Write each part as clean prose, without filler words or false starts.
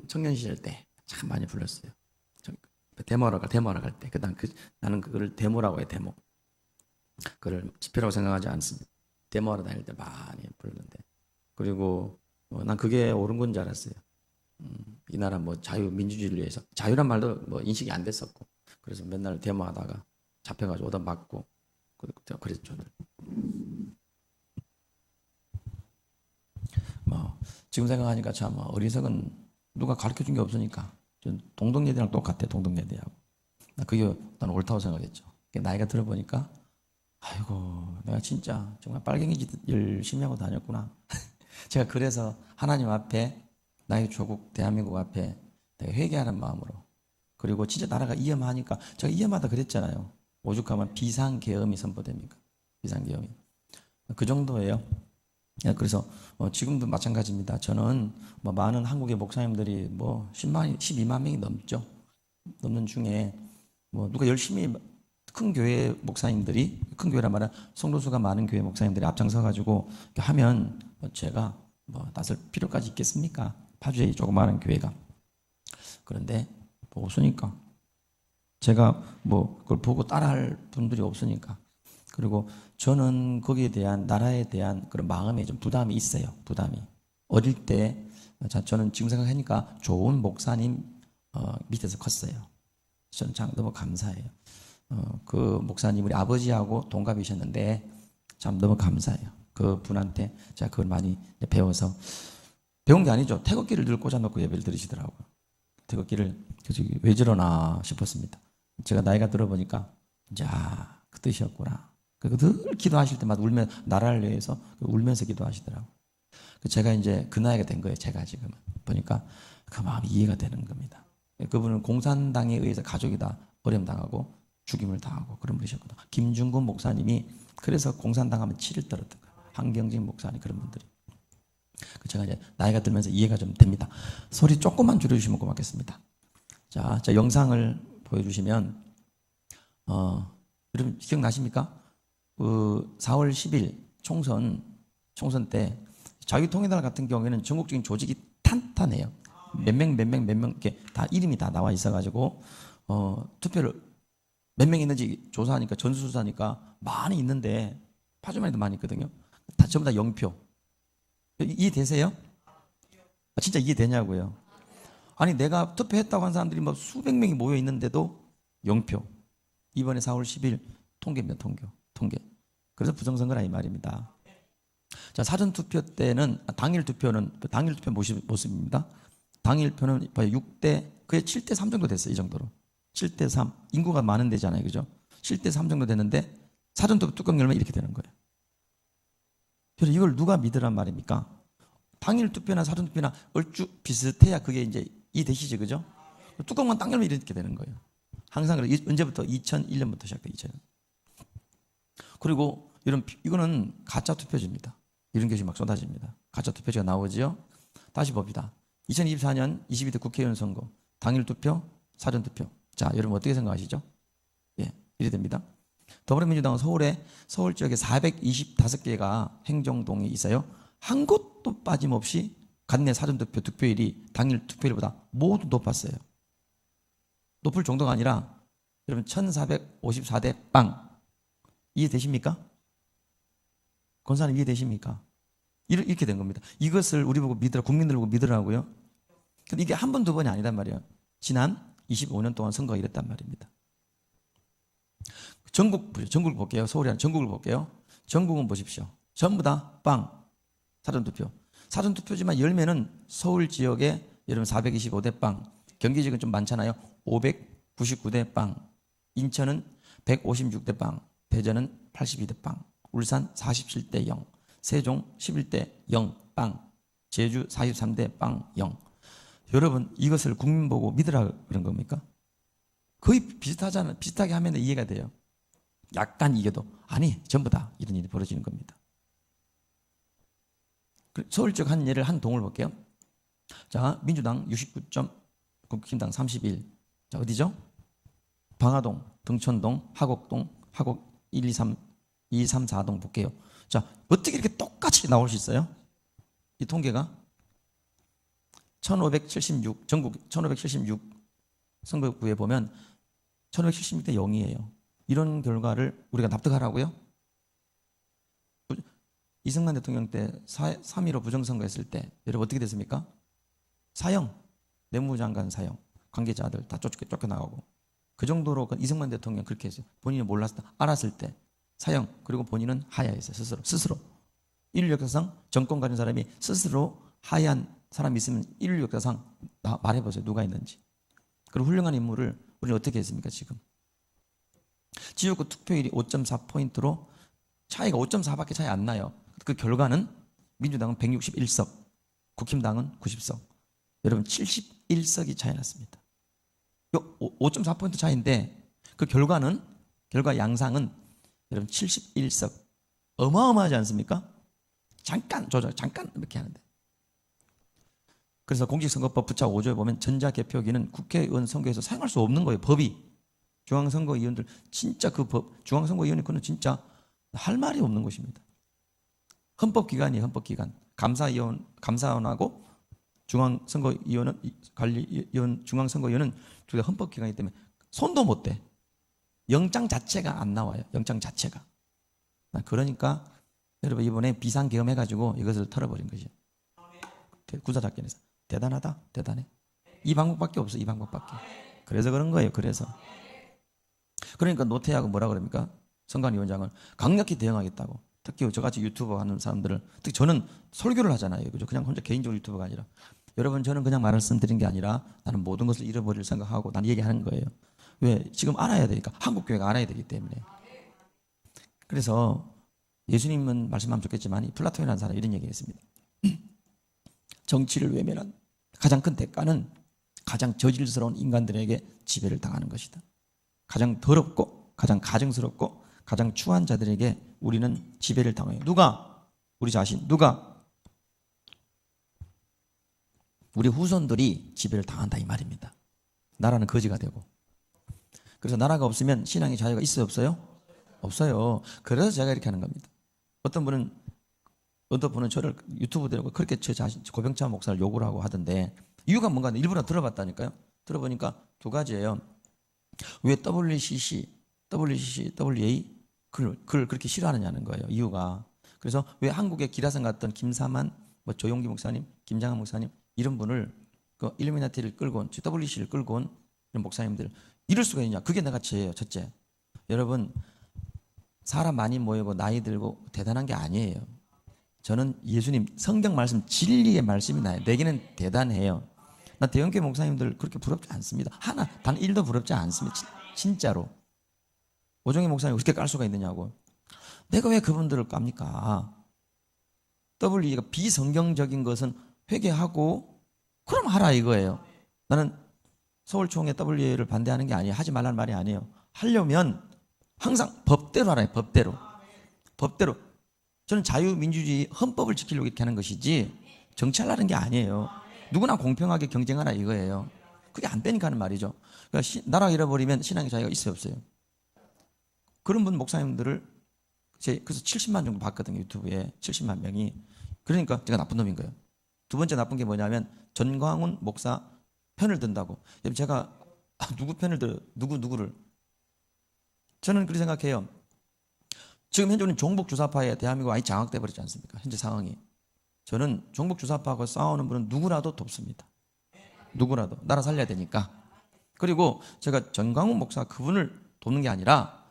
청년 시절 때 참 많이 불렀어요. 데모하러 갈 때. 나는 그거를 데모라고 해요. 데모. 그걸 집회라고 생각하지 않습니다. 데모하러 다닐 때 많이 부르는데. 그리고 난 그게 옳은 건 줄 알았어요. 이 나라 뭐 자유 민주주의를 위해서 자유란 말도 뭐 인식이 안 됐었고, 그래서 맨날 데모하다가 잡혀가지고 얻어맞고 그랬죠. 뭐 지금 생각하니까 참 어리석은, 누가 가르쳐 준 게 없으니까. 동덕예대랑 똑같아. 동덕예대하고 그게 나는 옳다고 생각했죠. 나이가 들어보니까 아이고 내가 진짜 정말 빨갱이 짓 열심히 하고 다녔구나. 제가 그래서 하나님 앞에, 나의 조국 대한민국 앞에 내가 회개하는 마음으로, 그리고 진짜 나라가 위험하니까, 제가 위험하다 그랬잖아요. 오죽하면 비상계엄이 선포됩니까? 비상계엄이. 그 정도예요. 그래서 지금도 마찬가지입니다. 저는 뭐 많은 한국의 목사님들이 뭐 12만 명이 넘는 중에 뭐 누가 열심히 큰 교회 목사님들이, 큰 교회란 말은 성도수가 많은 교회 목사님들이 앞장서 가지고 하면 제가 뭐 나설 필요까지 있겠습니까? 파주에 조그마한 교회가. 그런데 뭐 없으니까, 제가 뭐 그걸 보고 따라할 분들이 없으니까. 그리고 저는 거기에 대한, 나라에 대한 그런 마음에 좀 부담이 있어요. 부담이. 어릴 때, 저는 지금 생각하니까 좋은 목사님 밑에서 컸어요. 저는 참 너무 감사해요. 그 목사님 우리 아버지하고 동갑이셨는데 참 너무 감사해요. 그 분한테 제가 그걸 많이 배워서, 배운 게 아니죠. 태극기를 늘 꽂아놓고 예배를 드리시더라고요. 태극기를 왜 저러나 싶었습니다. 제가 나이가 들어보니까 자, 그 뜻이었구나. 늘 기도하실 때마다 나라를 위해서 울면서 기도하시더라고요. 제가 이제 그 나이가 된 거예요. 제가 지금 보니까 그 마음이 이해가 되는 겁니다. 그분은 공산당에 의해서 가족이 다 어려움당하고 죽임을 당하고 그런 분이셨거든요. 김중근 목사님이 그래서 공산당 하면 치를 떨었던 거예요. 한경진 목사님, 그런 분들이. 제가 이제 나이가 들면서 이해가 좀 됩니다. 소리 조금만 줄여주시면 고맙겠습니다. 자, 영상을 보여주시면, 여러분 기억나십니까? 4월 10일 총선 때 자유통일당 같은 경우에는 전국적인 조직이 탄탄해요. 몇 명 이렇게 다 이름이 다 나와 있어가지고 투표를 몇 명 있는지 조사하니까, 전수조사하니까 많이 있는데 파주만 해도 많이 있거든요. 다 전부 다 0표. 이해되세요? 진짜 이해되냐고요? 아니 내가 투표했다고 한 사람들이 뭐 수백 명이 모여 있는데도 0표. 이번에 4월 10일 통계입니다. 통계. 그래서 부정선거라 이 말입니다. 자, 사전투표 때는, 당일 투표 모습입니다. 당일표는 6대, 거의 7대 3 정도 됐어요. 이 정도로. 7대 3. 인구가 많은 데잖아요. 그죠? 7대 3 정도 됐는데 사전투표 뚜껑 열면 이렇게 되는 거예요. 그래서 이걸 누가 믿으란 말입니까? 당일 투표나 사전투표나 얼추 비슷해야 그게 이제 이해되시죠? 그죠? 뚜껑만 딱 열면 이렇게 되는 거예요. 항상 그래. 언제부터? 2001년부터 시작돼. 2000년. 그리고 이거는 가짜 투표지입니다. 이런 것이 막 쏟아집니다. 가짜 투표지가 나오지요. 다시 봅니다. 2024년 22대 국회의원 선거 당일 투표, 사전 투표. 자, 여러분 어떻게 생각하시죠? 예, 이래 됩니다. 더불어민주당은 서울 지역에 425개가 행정동이 있어요. 한 곳도 빠짐없이 관내 사전 투표 득표율이 당일 투표율보다 모두 높았어요. 높을 정도가 아니라 여러분 1454대 빵. 이해되십니까? 권사님 이해되십니까? 이렇게 된 겁니다. 이것을 우리 보고 믿으라, 국민들 보고 믿으라고요? 근데 이게 한 번, 두 번이 아니단 말이에요. 지난 25년 동안 선거가 이랬단 말입니다. 전국을 볼게요. 서울이 아니라 전국을 볼게요. 전국은 보십시오. 전부 다 빵. 사전투표. 사전투표지만 열면은 서울 지역에 여러분 425대 빵. 경기 지역은 좀 많잖아요. 599대 빵. 인천은 156대 빵. 대전은 82대 빵. 울산 47대 0. 세종 11대 0 빵. 제주 43대 빵 0. 여러분 이것을 국민 보고 믿으라 그런 겁니까? 거의 비슷하잖아요. 비슷하게 하면 이해가 돼요. 약간 이겨도 아니 전부 다 이런 일이 벌어지는 겁니다. 서울 쪽 한 예를 한 동을 볼게요. 자, 민주당 69점, 국힘당 31. 자, 어디죠? 방화동, 등촌동, 하곡동, 하곡 1, 2, 3, 4동 볼게요. 자, 어떻게 이렇게 똑같이 나올 수 있어요? 이 통계가 전국 1576 선거구에 보면 1576대 0이에요. 이런 결과를 우리가 납득하라고요? 이승만 대통령 때 3.15 부정선거했을 때 여러분 어떻게 됐습니까? 사형, 내무장관 사형, 관계자들 다 쫓겨나가고 그 정도로 이승만 대통령 그렇게 했어요. 본인이 알았을 때 사형, 그리고 본인은 하야했어요. 스스로. 인류 역사상 정권 가진 사람이 스스로 하야한 사람이 있으면 인류 역사상 말해보세요. 누가 있는지. 그리고 훌륭한 인물을 우리는 어떻게 했습니까 지금? 지역구 투표율이 5.4포인트로 차이가 5.4밖에 차이 안 나요. 그 결과는 민주당은 161석, 국힘당은 90석. 여러분 71석이 차이 났습니다. 5.4포인트 차이인데 그 결과 양상은 여러분 71석. 어마어마하지 않습니까? 잠깐 이렇게 하는데. 그래서 공직선거법 부착 5조에 보면 전자개표기는 국회의원 선거에서 사용할 수 없는 거예요. 법이. 중앙선거위원들 진짜 중앙선거위원회 그는 진짜 할 말이 없는 것입니다. 헌법기관이에요. 헌법기관. 감사원하고 중앙선거위원은 중앙선거위원은 두 개 헌법기관이기 때문에 손도 못 대. 영장 자체가 안 나와요. 영장 자체가. 그러니까 여러분 이번에 비상계엄해가지고 이것을 털어버린 것이에요. 군사작전에서. 대단하다. 대단해. 이 방법밖에 없어. 이 방법밖에. 그래서 그런 거예요. 그러니까 노태하고 뭐라 그럽니까? 선관위원장을 강력히 대응하겠다고. 특히 저같이 유튜버 하는 사람들을, 특히 저는 설교를 하잖아요. 그죠? 그냥 혼자 개인적으로 유튜버가 아니라. 여러분 저는 그냥 말씀드린 게 아니라 나는 모든 것을 잃어버릴 생각하고 나는 얘기하는 거예요. 왜? 지금 알아야 되니까. 한국교회가 알아야 되기 때문에. 그래서 예수님은 말씀하면 좋겠지만 이 플라톤이라는 사람이 이런 얘기했습니다. 정치를 외면한 가장 큰 대가는 가장 저질스러운 인간들에게 지배를 당하는 것이다. 가장 더럽고 가장 가증스럽고 가장 추한 자들에게 우리는 지배를 당해요. 누가? 우리 자신. 누가? 우리 후손들이 지배를 당한다 이 말입니다. 나라는 거지가 되고. 그래서 나라가 없으면 신앙의 자유가 있어요 없어요? 없어요. 그래서 제가 이렇게 하는 겁니다. 어떤 분은 저를 유튜브 들고 그렇게 제 자신 고병찬 목사를 욕을 하고 하던데 이유가 뭔가 일부러 들어봤다니까요. 들어보니까 두 가지예요. 왜 WCC, WA 그걸 그렇게 싫어하느냐는 거예요. 이유가. 그래서 왜 한국의 기라성 같던 김사만, 조용기 목사님, 김장한 목사님 이런 분을 그 일루미나티를 끌고 온, WC를 끌고 온 이런 목사님들 이럴 수가 있냐? 그게 내가 죄예요. 첫째. 여러분 사람 많이 모이고 나이 들고 대단한 게 아니에요. 저는 예수님 성경 말씀 진리의 말씀이 나요. 내게는 대단해요. 나 대형교회 목사님들 그렇게 부럽지 않습니다. 단 1도 부럽지 않습니다. 진짜로. 오정희 목사님 그렇게 깔 수가 있느냐고. 내가 왜 그분들을 깝니까? WE가 비성경적인 것은 회개하고 그럼 하라 이거예요. 나는 서울총회 WE를 반대하는 게 아니에요. 하지 말라는 말이 아니에요. 하려면 항상 법대로 하라요. 법대로. 저는 자유민주주의 헌법을 지키려고 이렇게 하는 것이지 정치하려는 게 아니에요. 누구나 공평하게 경쟁하라 이거예요. 그게 안 되니까 하는 말이죠. 그러니까 나라가 잃어버리면 신앙의 자유가 있어요 없어요? 그런 분 목사님들을 그래서 70만 정도 봤거든요. 유튜브에 70만 명이. 그러니까 제가 나쁜 놈인 거예요. 두 번째 나쁜 게 뭐냐면 전광훈 목사 편을 든다고. 제가 누구 편을 들어요? 누구를? 저는 그렇게 생각해요. 지금 현재 우리는 종북주사파에 대한민국 아예 장악돼 버리지 않습니까? 현재 상황이. 저는 종북주사파하고 싸우는 분은 누구라도 돕습니다. 누구라도. 나라 살려야 되니까. 그리고 제가 전광훈 목사 그분을 돕는 게 아니라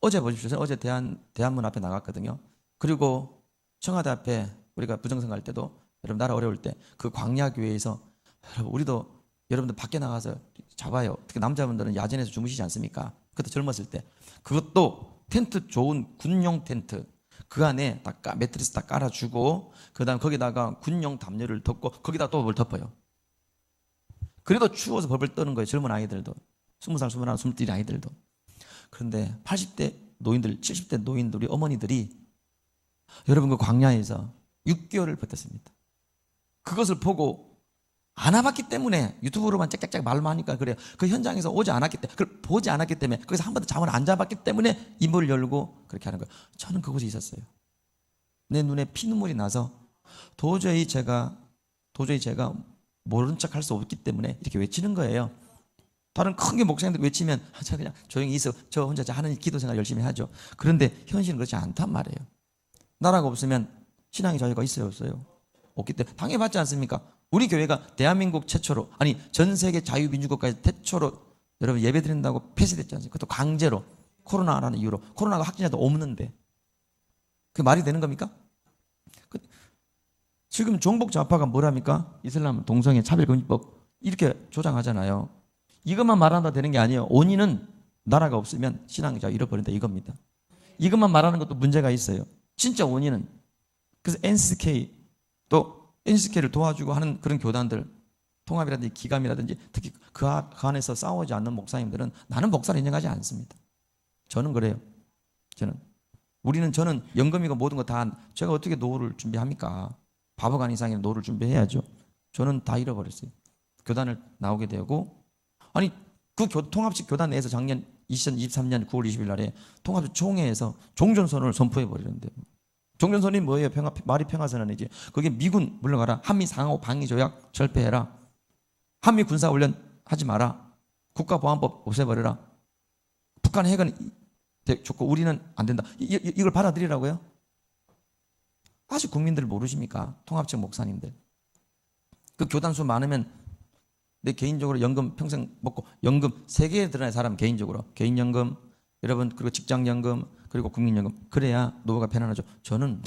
어제 보십시오. 어제 대한문 앞에 나갔거든요. 그리고 청와대 앞에 우리가 부정선거 할 때도 여러분 나라 어려울 때 그 광야교회에서 우리도 여러분들 밖에 나가서 잡아요. 특히 남자분들은 야전에서 주무시지 않습니까? 그때 젊었을 때. 그것도 텐트 좋은 군용 텐트. 그 안에 매트리스 다 깔아주고 그다음 거기다가 군용 담요를 덮고 거기다 또 뭘 덮어요. 그래도 추워서 벌벌 떠는 거예요. 젊은 아이들도. 20살, 21, 22 아이들도. 그런데 80대 노인들, 70대 노인들이 어머니들이 여러분 그 광야에서 6개월을 버텼습니다. 그것을 보고 안 와봤기 때문에 유튜브로만 짝짝짝 말만 하니까 그래요. 그 현장에서 오지 않았기 때문에 그걸 보지 않았기 때문에 거기서 한 번도 잠을 안 잡았기 때문에 입을 열고 그렇게 하는 거예요. 저는 그곳에 있었어요. 내 눈에 피눈물이 나서 도저히 제가 모른 척 할 수 없기 때문에 이렇게 외치는 거예요. 다른 큰 게 목사님들 외치면 저 그냥 조용히 있어. 저 혼자 하는 기도 생활 열심히 하죠. 그런데 현실은 그렇지 않단 말이에요. 나라가 없으면 신앙의 자유가 있어요, 없어요? 없기 때문에 당해봤지 않습니까? 우리 교회가 대한민국 최초로, 아니 전 세계 자유민주국가에서 최초로 여러분 예배 드린다고 폐쇄됐지 않습니까? 그것도 강제로, 코로나라는 이유로. 코로나가 확진자도 없는데 그게 말이 되는 겁니까? 지금 종북 좌파가 뭐랍니까? 이슬람 동성애 차별금지법 이렇게 조장하잖아요. 이것만 말한다 되는 게 아니에요. 원인은 나라가 없으면 신앙의 자유 잃어버린다 이겁니다. 이것만 말하는 것도 문제가 있어요. 진짜 원인은. 그래서 NCK 또 NCK를 도와주고 하는 그런 교단들, 통합이라든지 기감이라든지 특히 그 안에서 싸우지 않는 목사님들은 나는 목사를 인정하지 않습니다. 저는 그래요. 저는 연금이고 모든 거 다 제가 어떻게 노후를 준비합니까? 바보간 이상의 노후를 준비해야죠. 저는 다 잃어버렸어요. 교단을 나오게 되고, 아니 그 통합식 교단 내에서 작년 2023년 9월 20일 날에 통합식 총회에서 종전선언을 선포해 버리는데, 종전선언이 뭐예요? 말이 평화선언이지. 그게 미군 물러가라, 한미 상호 방위 조약 철폐해라, 한미 군사 훈련 하지 마라, 국가보안법 없애버려라, 북한 핵은 좋고 우리는 안 된다. 이걸 받아들이라고요? 아직 국민들 모르십니까? 통합적 목사님들. 그 교단 수 많으면 내 개인적으로 연금 평생 먹고, 연금 3개에 들어가는 사람 개인적으로 개인연금, 여러분 그리고 직장연금, 그리고 국민연금, 그래야 노후가 편안하죠. 저는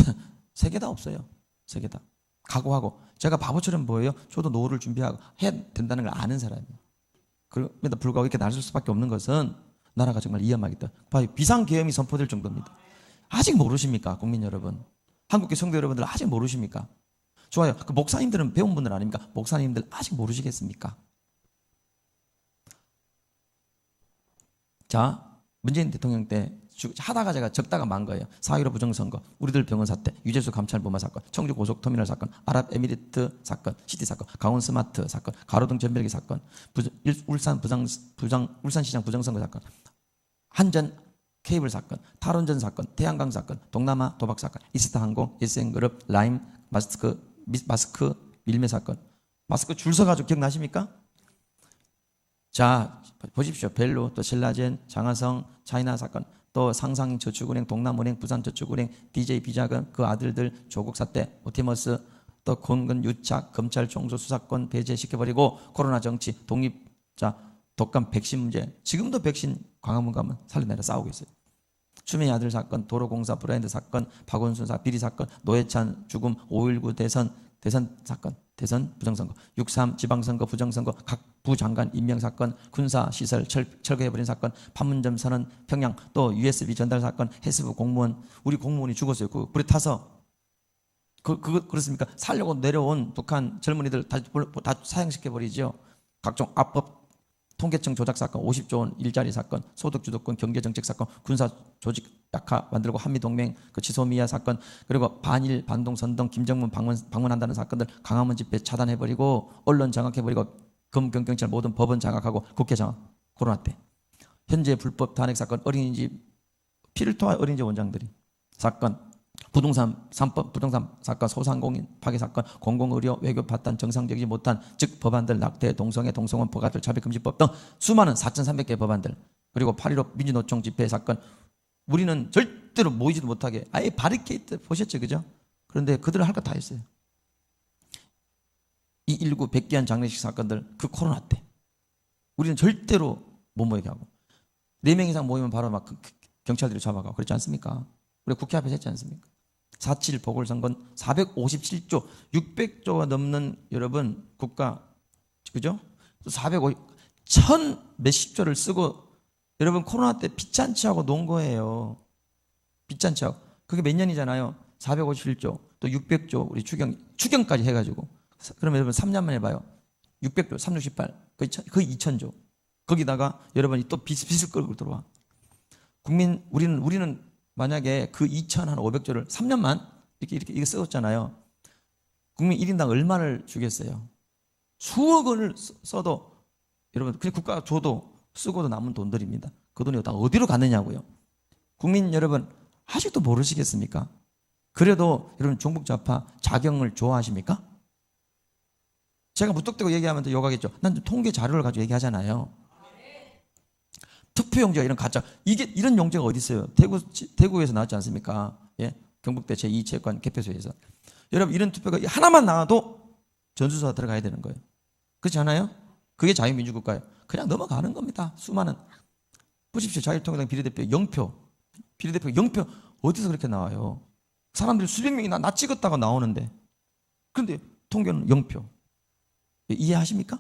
3개 다 없어요. 3개 다 각오하고. 제가 바보처럼 보여요? 저도 노후를 준비하고 해야 된다는 걸 아는 사람이에요. 그럼에도 불구하고 이렇게 나설 수밖에 없는 것은 나라가 정말 위험하겠다. 봐요, 비상계엄이 선포될 정도입니다. 아직 모르십니까? 국민 여러분, 한국계 성도 여러분들 아직 모르십니까? 좋아요. 그 목사님들은 배운 분들 아닙니까? 목사님들 아직 모르시겠습니까? 자, 문재인 대통령 때 하다가 제가 적다가 만 거예요. 4.15 부정선거, 우리들 병원 사태, 유재수 감찰부마 사건, 청주 고속터미널 사건, 아랍에미리트 사건, 시티 사건, 강원 스마트 사건, 가로등 전별기 사건, 울산시장 부정선거 사건, 한전 케이블 사건, 탈원전 사건, 태양광 사건, 동남아 도박 사건, 이스타항공, SN그룹, 라임, 마스크 밀매 사건. 마스크 줄 서가지고 기억나십니까? 자, 보십시오. 벨로, 또 신라젠, 장하성, 차이나 사건, 또 상상저축은행, 동남은행, 부산저축은행, DJ 비자금, 그 아들들 조국 사태, 오티머스, 또 건건 유착, 검찰 총수 수사권 배제시켜버리고, 코로나 정치, 독립자, 독감 백신 문제. 지금도 백신 광화문 가면 살려내려 싸우고 있어요. 추미애 아들 사건, 도로공사 브랜드 사건, 박원순 비리 사건, 노회찬 죽음, 5.19 대선 사건, 대선 부정선거, 6.3 지방선거 부정선거, 각 부장관 임명 사건, 군사시설 철거해버린 사건, 판문점 선언 평양, 또 USB 전달 사건, 해수부 공무원, 우리 공무원이 죽었어요. 그 불에 타서. 그렇습니까? 살려고 내려온 북한 젊은이들 다 사형시켜버리죠. 각종 압법 통계청 조작 사건, 50조 원 일자리 사건, 소득주도권 경제정책 사건, 군사 조직 약화 만들고 한미동맹 그 지소미아 사건, 그리고 반일 반동 선동 김정문 방문한다는 사건들 광화문 집회 차단해버리고, 언론 장악해버리고, 검경경찰 모든 법원 장악하고, 국회 장악. 코로나 때 현재 불법 탄핵 사건, 어린이집 피를 토한 어린이집 원장들이 사건, 부동산 3법 부동산 사건, 소상공인 파괴 사건, 공공의료 외교 파탄, 정상적이지 못한 즉 법안들, 낙태, 동성애, 동성혼, 포괄적 차별금지법 등 수많은 4,300개 법안들, 그리고 8.15 민주노총 집회 사건. 우리는 절대로 모이지도 못하게 아예 바리케이트 보셨죠, 그죠? 그런데 그들은 할 거 다 했어요. 2.19 백기환 장례식 사건들, 그 코로나 때 우리는 절대로 못 모이게 하고, 4명 이상 모이면 바로 막 경찰들이 잡아가고 그렇지 않습니까? 우리 국회 앞에서 했지 않습니까? 4.7 보궐선거 457조 600조가 넘는 여러분 국가, 그죠? 450 천 몇십조를 쓰고 여러분 코로나 때 피찬치 하고 논 거예요. 피찬치 하고. 그게 몇 년이잖아요. 457조 또 600조 우리 추경까지 해가지고. 그러면 여러분 3년만 해봐요. 600조 368 거의 2000조. 거기다가 여러분이 또 빚을 끌고 들어와. 우리는 만약에 그 2,500조를 3년만 이렇게 썼잖아요. 국민 1인당 얼마를 주겠어요? 수억 원을 써도 여러분 그냥 국가가 줘도 쓰고도 남은 돈들입니다. 그 돈이 다 어디로 갔느냐고요. 국민 여러분 아직도 모르시겠습니까? 그래도 여러분 종북 좌파 자경을 좋아하십니까? 제가 무턱대고 얘기하면 또 욕하겠죠. 난 통계 자료를 가지고 얘기하잖아요. 투표용지가 이런 가짜, 이런 용지가 어디 있어요? 대구에서 나왔지 않습니까? 예? 경북대 제2체육관 개표소에서. 여러분, 이런 투표가 하나만 나와도 전수조사 들어가야 되는 거예요. 그렇지 않아요? 그게 자유민주국가예요. 그냥 넘어가는 겁니다. 수많은. 보십시오. 자유통일당 비례대표 0표. 비례대표 0표. 어디서 그렇게 나와요? 사람들이 수백 명이 나 찍었다가 나오는데. 그런데 통계는 0표. 이해하십니까?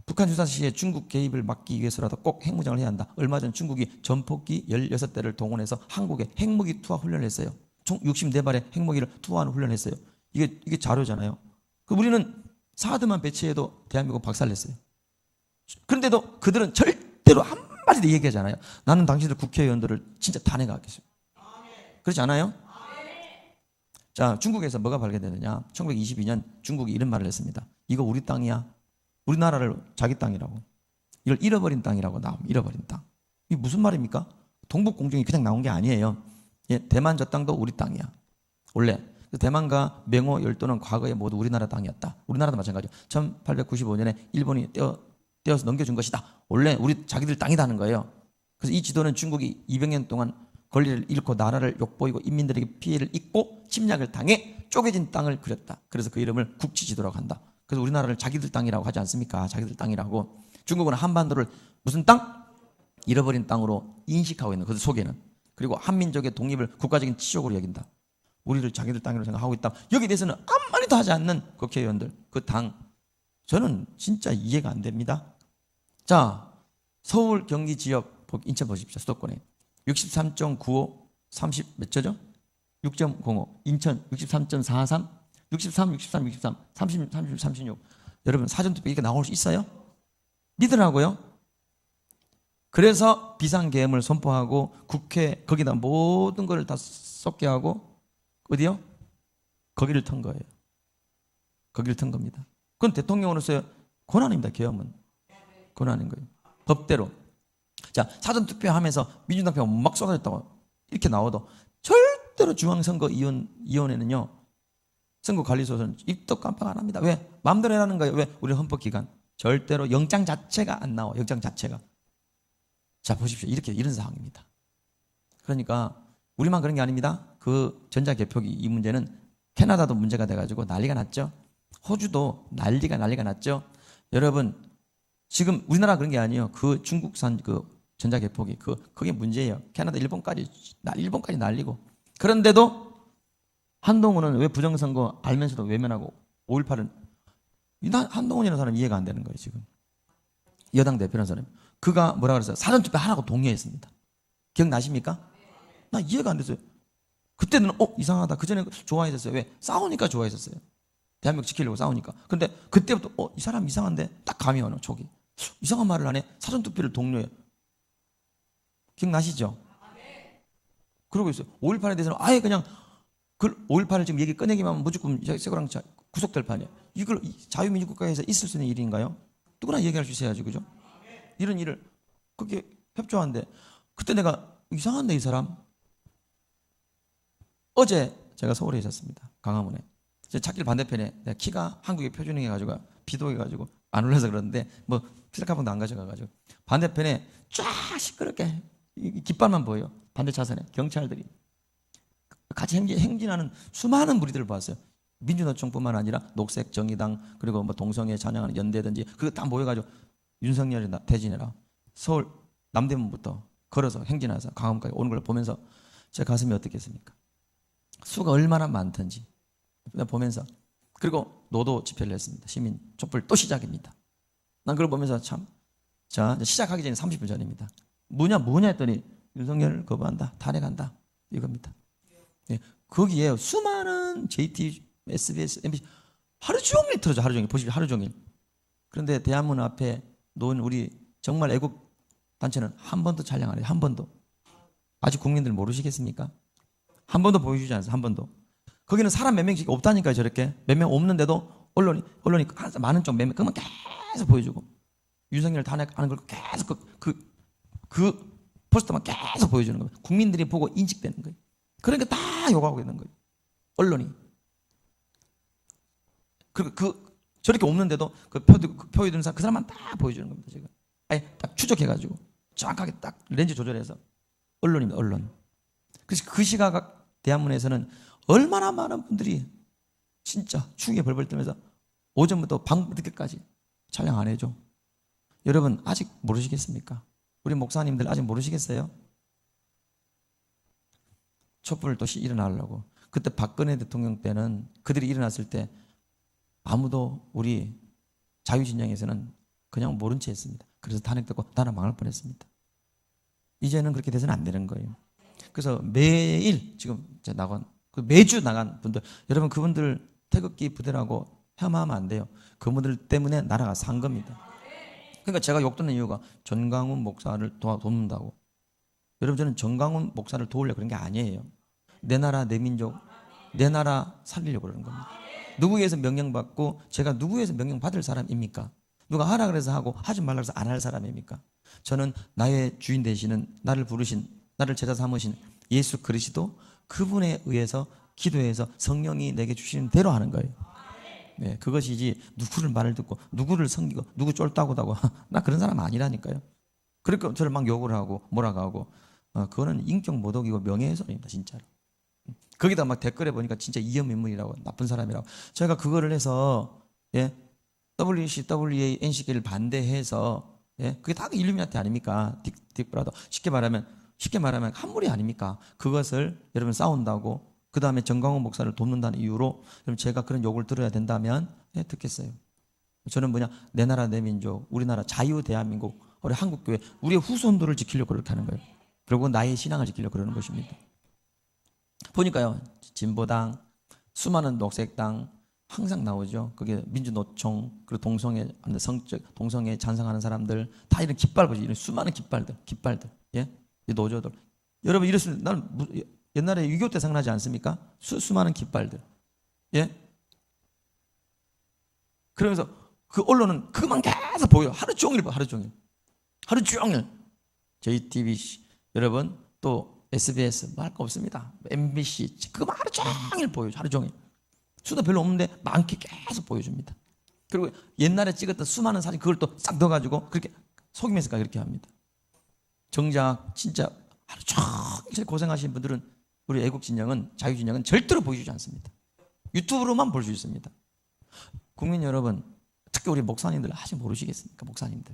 북한 유사 시에 중국 개입을 막기 위해서라도 꼭 핵무장을 해야 한다. 얼마 전 중국이 전폭기 16대를 동원해서 한국에 핵무기 투하 훈련을 했어요. 총 64발의 핵무기를 투하하는 훈련을 했어요. 이게 자료잖아요. 우리는 사드만 배치해도 대한민국 박살냈어요. 그런데도 그들은 절대로 한마디도 얘기하잖아요. 나는 당신들 국회의원들을 진짜 탄핵하겠어요. 그렇지 않아요? 자, 중국에서 뭐가 발견되느냐? 1922년 중국이 이런 말을 했습니다. 이거 우리 땅이야. 우리나라를 자기 땅이라고. 이걸 잃어버린 땅이라고 나옴. 잃어버린 땅. 이게 무슨 말입니까? 동북공정이 그냥 나온 게 아니에요. 예, 대만 저 땅도 우리 땅이야. 원래 대만과 명호 열도는 과거에 모두 우리나라 땅이었다. 우리나라도 마찬가지죠. 1895년에 일본이 떼어서 넘겨준 것이다. 원래 우리 자기들 땅이다는 거예요. 그래서 이 지도는 중국이 200년 동안 권리를 잃고 나라를 욕보이고 인민들에게 피해를 입고 침략을 당해 쪼개진 땅을 그렸다. 그래서 그 이름을 국지지도라고 한다. 그래서 우리나라를 자기들 땅이라고 하지 않습니까? 자기들 땅이라고. 중국은 한반도를 무슨 땅? 잃어버린 땅으로 인식하고 있는 그 속에는. 그리고 한민족의 독립을 국가적인 치욕으로 여긴다. 우리를 자기들 땅이라고 생각하고 있다. 여기에 대해서는 아무 말도 하지 않는 국회의원들, 그 당. 저는 진짜 이해가 안 됩니다. 자, 서울, 경기 지역, 인천 보십시오. 수도권에 63.95, 30 몇 조죠? 6.05. 인천 63.43, 63, 63, 63, 30, 30, 36. 여러분, 사전투표 이렇게 나올 수 있어요? 믿으라고요? 그래서 비상계엄을 선포하고 국회 거기다 모든 걸 다 쏟게 하고 어디요? 거기를 턴 거예요. 거기를 턴 겁니다. 그건 대통령으로서의 권한입니다. 계엄은 권한인 거예요. 법대로. 자, 사전투표하면서 민주당 표 막 쏟아졌다고 이렇게 나와도 절대로 중앙선거위원회는요, 선거관리소는 입도 깜빡 안 합니다. 왜? 마음대로 해라는 거예요. 왜? 우리 헌법기관. 절대로 영장 자체가 안 나와. 영장 자체가. 자, 보십시오. 이런 상황입니다. 그러니까 우리만 그런 게 아닙니다. 그 전자개표기 이 문제는 캐나다도 문제가 돼가지고 난리가 났죠. 호주도 난리가 났죠. 여러분, 지금 우리나라 그런 게 아니에요. 그 중국산 그 전자개표기 그게 문제예요. 캐나다, 일본까지 난리고. 그런데도 한동훈은 왜 부정선거 알면서도 외면하고 5.18은 한동훈이라는 사람 이해가 안 되는 거예요. 지금 여당 대표라는 사람, 그가 뭐라 그랬어요? 사전투표 하라고 동의했습니다. 기억나십니까? 나 이해가 안 됐어요. 그때는 이상하다. 그전에 좋아했었어요. 왜? 싸우니까 좋아했었어요. 대한민국 지키려고 싸우니까. 근데 그때부터 이 사람 이상한데 딱 감이 오는 촉이. 이상한 말을 하네. 사전투표를 독려해. 기억나시죠? 그러고 있어요. 5.18에 대해서는 아예 그냥 5.18을 지금 얘기 꺼내기만 하면 무조건 세고랑 구속될 판이에요. 이걸 자유민주국가에서 있을 수 있는 일인가요? 누구나 얘기할 수 있어야지, 그죠? 이런 일을 그게 협조한데, 그때 내가 이상한데 이 사람. 어제 제가 서울에 있었습니다. 강화문에. 찾길 반대편에 내가 키가 한국의 표준형해가지고 비도해가지고 안 올라서 그러는데 뭐 필라카봉도 안 가져가가지고 반대편에 쫙 시끄럽게 깃발만 보여요. 반대 차선에 경찰들이 같이 행진하는 수많은 무리들을 봤어요. 민주노총뿐만 아니라 녹색 정의당 그리고 뭐 동성애 찬양하는 연대든지 그거 다 모여가지고 윤석열이 퇴진해라. 서울 남대문부터 걸어서 행진해서 강화문까지 오는 걸 보면서 제 가슴이 어떻겠습니까? 수가 얼마나 많던지 보면서. 그리고 노도 집회를 했습니다. 시민 촛불 또 시작입니다. 난 그걸 보면서 참, 자, 시작하기 전에 30분 전입니다. 뭐냐 했더니 윤석열 거부한다, 탄핵한다, 이겁니다. 예, 거기에 수많은 JT, SBS, MBC 하루 종일 틀어줘. 하루 종일 보십시오. 하루 종일. 그런데 대한문 앞에 놓은 우리 정말 애국 단체는 한 번도 촬영 안 해요. 한 번도. 아직 국민들 모르시겠습니까? 한 번도 보여주지 않았어요. 한 번도. 거기는 사람 몇 명씩 없다니까요. 저렇게 몇 명 없는데도 언론이 많은 쪽 몇 명 그만 계속 보여주고 윤석열 탄핵하는 걸 계속 그 포스터만 계속 보여주는 거예요. 국민들이 보고 인식되는 거예요. 그러니까 다 욕하고 있는 거예요. 언론이. 그리고 저렇게 없는데도 그 표에 드는 사람, 그 사람만 딱 보여주는 겁니다. 제가 아예 딱 추적해가지고 정확하게 딱 렌즈 조절해서 언론입니다. 언론. 그래서 그 시각 대한문에서는 얼마나 많은 분들이 진짜 추위에 벌벌 떨면서 오전부터 밤 늦게까지 촬영 안 해줘. 여러분 아직 모르시겠습니까? 우리 목사님들 아직 모르시겠어요? 촛불을 또 일어나려고. 그때 박근혜 대통령 때는 그들이 일어났을 때 아무도 우리 자유진영에서는 그냥 모른 채 했습니다. 그래서 탄핵되고 나라 망할 뻔했습니다. 이제는 그렇게 돼서는 안 되는 거예요. 그래서 매일 지금 나간 매주 나간 분들, 여러분 그분들 태극기 부대라고 폄하하면 안 돼요. 그분들 때문에 나라가 산 겁니다. 그러니까 제가 욕 듣는 이유가 전광훈 목사를 돕는다고. 여러분 저는 전광훈 목사를 도우려고 그런 게 아니에요. 내 나라 내 민족 내 나라 살리려고 그러는 겁니다. 누구에게서 명령받고 제가 누구에게서 명령받을 사람입니까? 누가 하라 그래서 하고 하지 말라 그래서 안 할 사람입니까? 저는 나의 주인 되시는 나를 부르신 나를 제자 삼으신 예수 그리스도 그분에 의해서 기도해서 성령이 내게 주시는 대로 하는 거예요. 네, 그것이지 누구를 말을 듣고 누구를 섬기고 누구 쫄따구도 하고 나 그런 사람 아니라니까요. 그러니까 저를 막 욕을 하고 뭐라고 하고 그거는 인격 모독이고 명예훼손입니다. 진짜로. 거기다 막 댓글에 보니까 진짜 이념인물이라고 나쁜 사람이라고. 제가 그거를 해서 WCWA NCK를 반대해서 그게 다 일루미나티 아닙니까? 딕브라더. 쉽게 말하면 한물이 아닙니까? 그것을 여러분 싸운다고 그 다음에 정광훈 목사를 돕는다는 이유로 그럼 제가 그런 욕을 들어야 된다면 듣겠어요. 저는 내 나라 내 민족 우리나라 자유 대한민국 우리 한국교회 우리의 후손들을 지키려고 그렇게 하는 거예요. 그리고 나의 신앙을 지키려고 그러는 것입니다. 보니까요 진보당 수많은 녹색당 항상 나오죠. 그게 민주노총 그리고 동성애 찬성하는 사람들 다 이런 깃발 보지. 이런 수많은 깃발들 이 노조들. 여러분 이랬으면 나는 옛날에 6.25 때 생각나지 않습니까? 수많은 깃발들. 그러면서 그 언론은 그만 계속 보여요. 하루 종일 봐. 하루 종일. JTBC 여러분 또 SBS 뭐 할 거 없습니다. MBC 그거 하루 종일 보여요. 하루 종일. 수도 별로 없는데 많게 계속 보여줍니다. 그리고 옛날에 찍었던 수많은 사진 그걸 또 싹 넣어가지고 그렇게 속이면서 그렇게 합니다. 정작 진짜 하루 종일 고생하신 분들은 우리 애국진영은 자유진영은 절대로 보여주지 않습니다. 유튜브로만 볼 수 있습니다. 국민 여러분 특히 우리 목사님들 아직 모르시겠습니까? 목사님들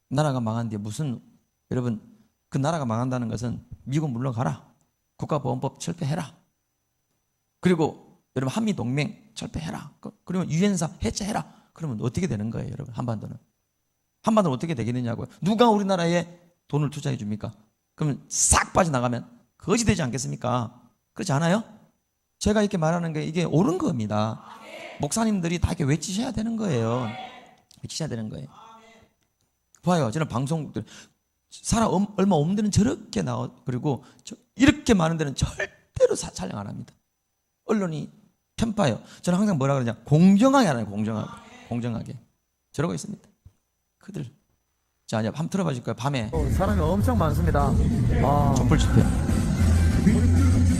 나라가 망한 뒤에 무슨 여러분 그 나라가 망한다는 것은 미국 물러가라. 국가보안법 철폐해라. 그리고 여러분 한미동맹 철폐해라. 그러면 유엔사 해체해라. 그러면 어떻게 되는 거예요 여러분? 한반도는 어떻게 되겠느냐고요. 누가 우리나라에 돈을 투자해 줍니까? 그러면 싹 빠져나가면 거지 되지 않겠습니까? 그렇지 않아요? 제가 이렇게 말하는 게 이게 옳은 겁니다. 목사님들이 다 이렇게 외치셔야 되는 거예요. 봐요. 저는 방송국들 사람 얼마 없는 데는 저렇게 그리고 이렇게 많은 데는 절대로 촬영 안 합니다. 언론이 편파요. 저는 항상 뭐라 그러냐 공정하게 하나요. 공정하게 저러고 있습니다. 그들 자 이제 한번 들어봐 주실 거예요. 밤에 사람이 엄청 많습니다. 촛불 집회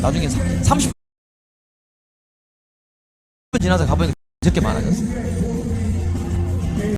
나중에 30분 지나서 가보니까 저렇게 많아졌어요.